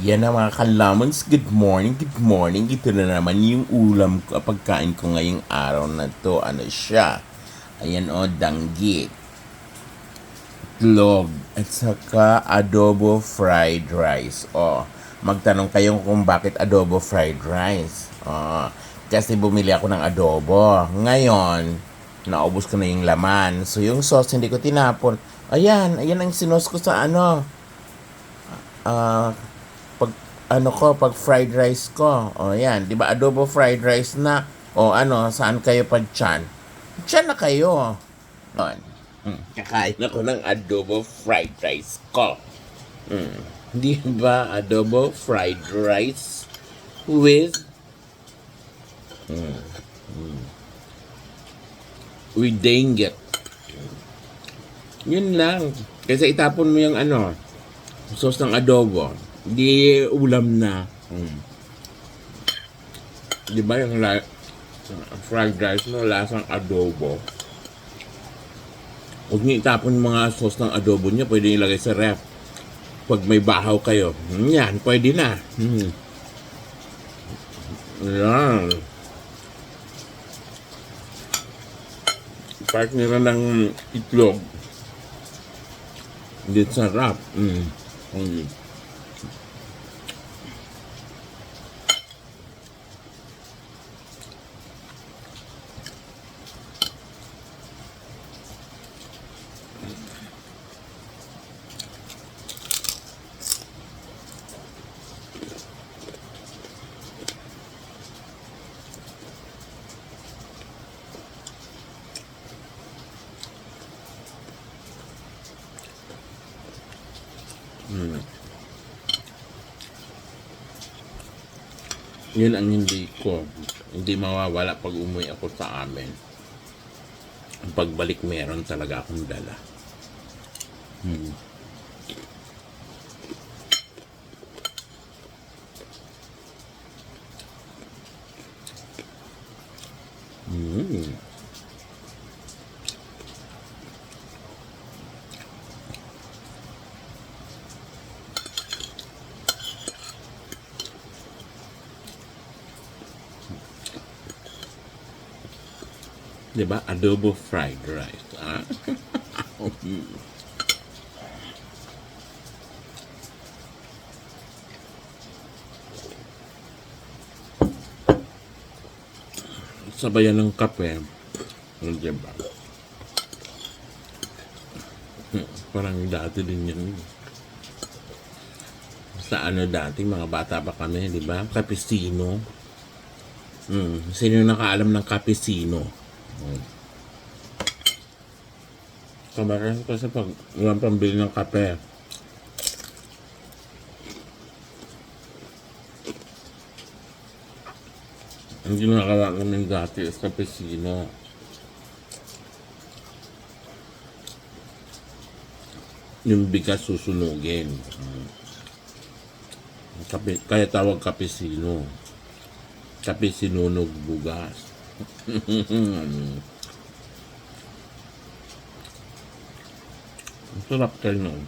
Yan na mga kalamans, good morning, good morning. Ito na naman yung ulam ko, pagkain ko ngayong araw na to. Ano siya? Ayan o, danggit, itlog, at saka adobo fried rice. O, magtanong kayo kung bakit adobo fried rice. Kasi bumili ako ng adobo. Ngayon, naubos ko na yung laman. So, yung sauce hindi ko tinapon. Ayan ang sinos ko sa ah, pag pag fried rice ko. O yan, 'di ba adobo fried rice na o saan kayo pag chan? Chan na kayo. On. Kakain ako ng adobo fried rice ko. Di ba adobo fried rice with dengue. Yun lang. Kasi itapon mo yung sauce ng adobo. Di ulam na. Di ba yung fried rice no, lasang adobo. Huwag niyo itapon yung mga sauce ng adobo niya. Pwede ilagay sa ref. Pag may bahaw kayo, yan, pwede na. Yan. Partner na ng itlog. Hindi sarap. Yun ang hindi mawawala pag umuwi ako sa amin. Ang pagbalik meron talaga akong dala. Mm. Diba? Adobo fried rice. Sabayan ng kape. Diba? Parang dati din yan. Sa dati, mga bata pa kami, di ba? Cappuccino. Sino nakaalam ng cappuccino? Kamarin kasi pag walang pambili ng kape. Ang ginagawa namin dati is cappuccino. Yung bigas susunugin. Kaya tawag cappuccino. Kape sinunog bugas. Ang sarap kayo nun.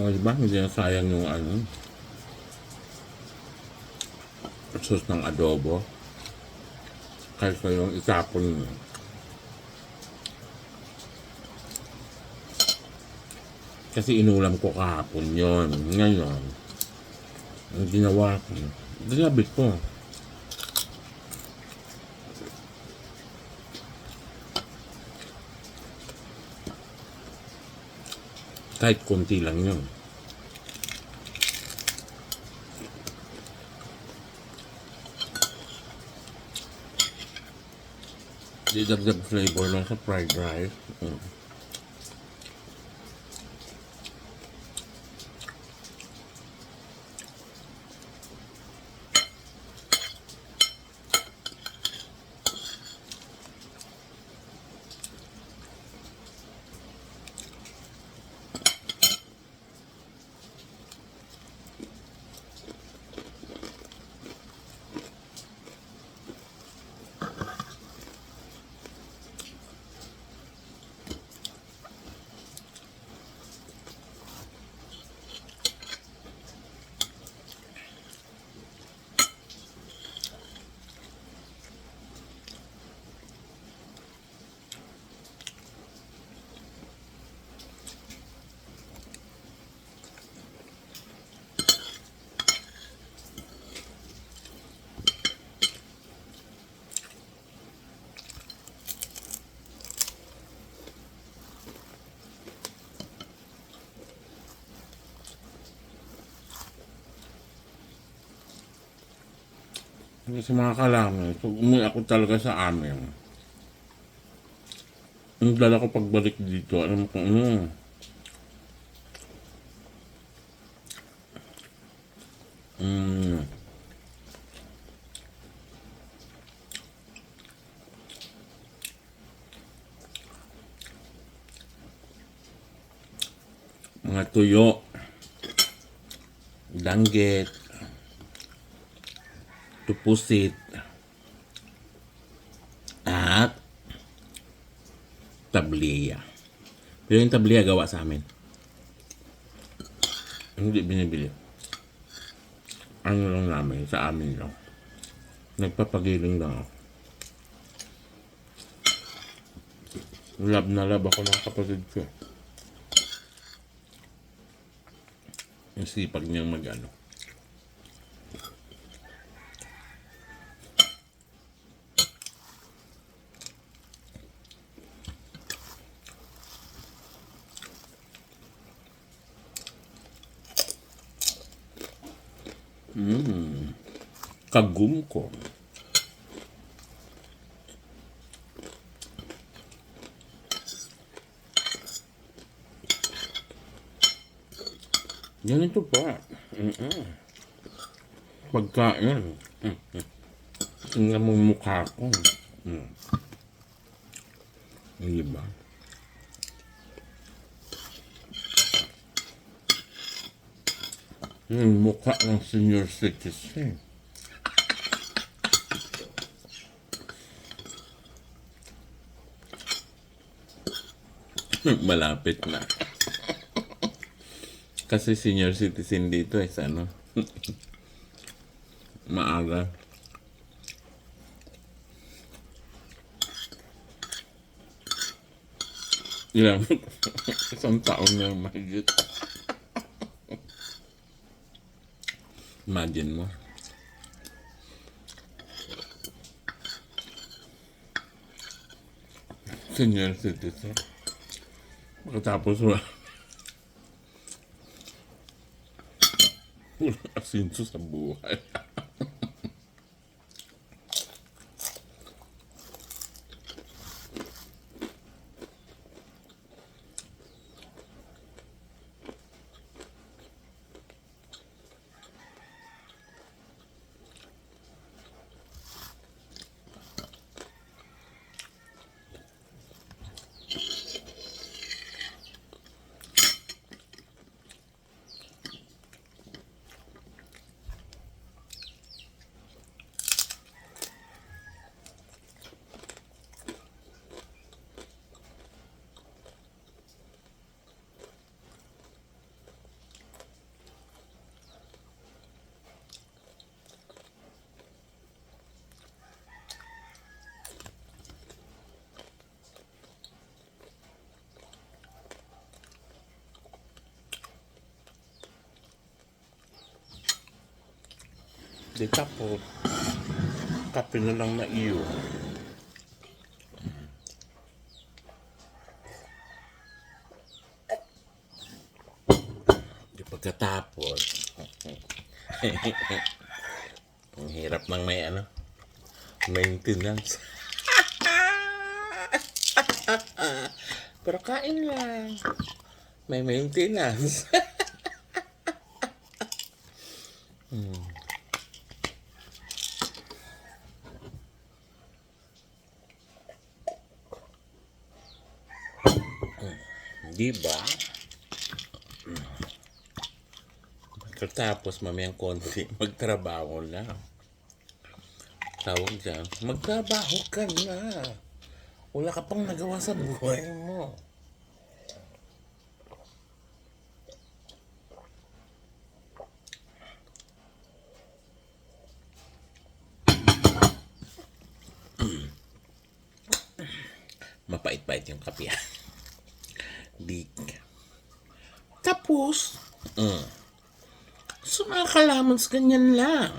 O, diba? Hindi na sayang yung sauce ng adobo. Kaysa yung itapon mo. Kasi inulam ko kahapon yon. Ngayon, ang ginawa ko, ginabit ko. Kahit konti lang yun. Didagdag flavor lang sa fried rice. Sa mga kalaman, pag umuwi ako talaga sa amin, ang dala ko pagbalik dito, alam mo kung ano, mga tuyo, danggit, tupusit, at tabliya. Pero yung tabliya gawa sa amin. Hindi binibili. Ano lang namin, sa amin lang. Nagpapagiling lang ako. Love na love ako ng kapatid ko. Yung sipag niyang mag-ano. Kagum ko. Ganito pa. Pagkain. Tingnan mo yung mukha ko. Diba? Yung mukha ng senior citizen. Malapit na. Kasi senior citizen dito eh, sa ano? Maaga. Ilang, isang taon na mahigit. Imagine mo. Senior citizen. Pagkatapos wala asinso sa buhay. Di tapos, kape na lang na iyo. Di pagkatapos, ang hirap ng may ano, maintenance. Pero kain lang. May maintenance. Di ba? Pagkatapos mamayang konti, magtrabaho na. Tawag dyan, magtrabaho ka na. Wala ka pang nagawa sa buhay mo. Mapait-pait yung kape. Di. Tapos, sa mga kalamans, ganyan lang.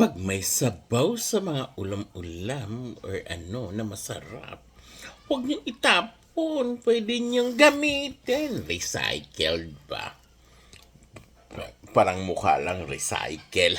Pag may sabaw sa mga ulam-ulam or ano na masarap, huwag niyong itapon. Pwede niyong gamitin. Recycled ba? Parang mukha lang recycle.